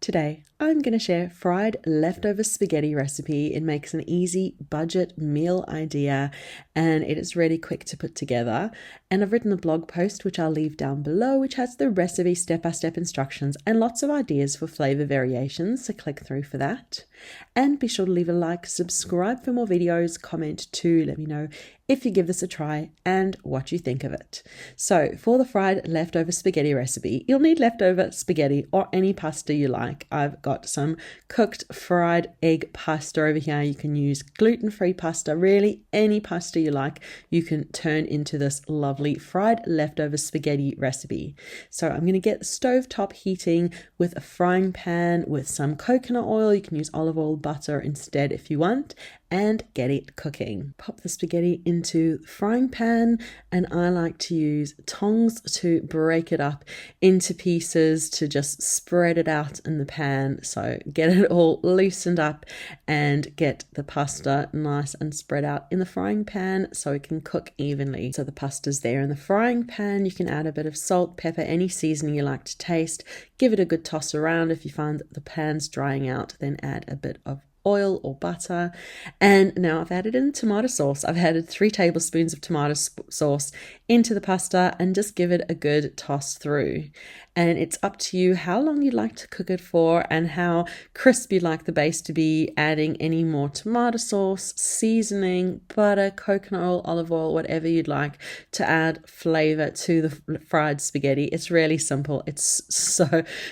Today, I'm going to share fried leftover spaghetti recipe. It makes an easy budget meal idea and it is really quick to put together. And I've written a blog post, which I'll leave down below, which has the recipe step-by-step instructions and lots of ideas for flavor variations. So click through for that. And be sure to leave a like, subscribe for more videos, comment too, let me know if you give this a try and what you think of it. So for the fried leftover spaghetti recipe, you'll need leftover spaghetti or any pasta you like. I've got some cooked fried egg pasta over here. You can use gluten-free pasta, really any pasta you like, you can turn into this lovely fried leftover spaghetti recipe. So I'm going to get the stovetop heating with a frying pan with some coconut oil. You can use olive oil, butter instead if you want, and get it cooking. Pop the spaghetti into the frying pan, and I like to use tongs to break it up into pieces to just spread it out in the pan. So get it all loosened up and get the pasta nice and spread out in the frying pan so it can cook evenly. So the pasta's there in the frying pan. You can add a bit of salt, pepper, any seasoning you like to taste. Give it a good toss around. If you find that the pan's drying out, then add a bit of oil or butter. And now I've added in tomato sauce. I've added 3 tablespoons of tomato sauce into the pasta and just give it a good toss through. And it's up to you how long you'd like to cook it for and how crisp you'd like the base to be, adding any more tomato sauce, seasoning, butter, coconut oil, olive oil, whatever you'd like to add flavor to the fried spaghetti. It's really simple. It's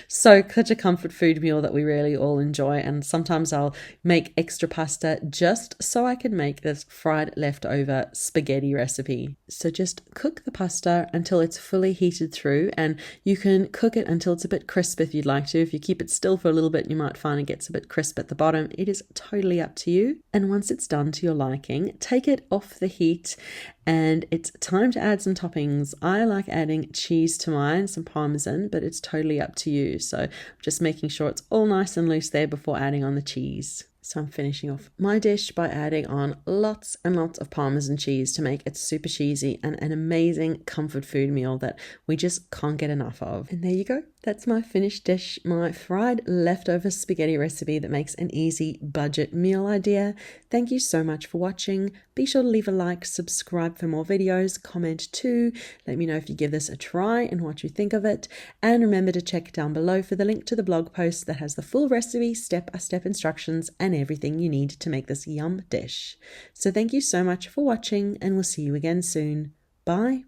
such a comfort food meal that we really all enjoy. And sometimes I'll make extra pasta just so I can make this fried leftover spaghetti recipe. So just cook the pasta until it's fully heated through, and you can cook it until it's a bit crisp if you'd like to. If you keep it still for a little bit, you might find it gets a bit crisp at the bottom. It is totally up to you. And once it's done to your liking, take it off the heat and it's time to add some toppings. I like adding cheese to mine, some Parmesan, but it's totally up to you. So just making sure it's all nice and loose there before adding on the cheese. So I'm finishing off my dish by adding on lots and lots of Parmesan cheese to make it super cheesy and an amazing comfort food meal that we just can't get enough of. And there you go. That's my finished dish, my fried leftover spaghetti recipe that makes an easy budget meal idea. Thank you so much for watching. Be sure to leave a like, subscribe for more videos, comment too. Let me know if you give this a try and what you think of it. And remember to check down below for the link to the blog post that has the full recipe, step-by-step instructions, and everything you need to make this yum dish. So thank you so much for watching, and we'll see you again soon. Bye.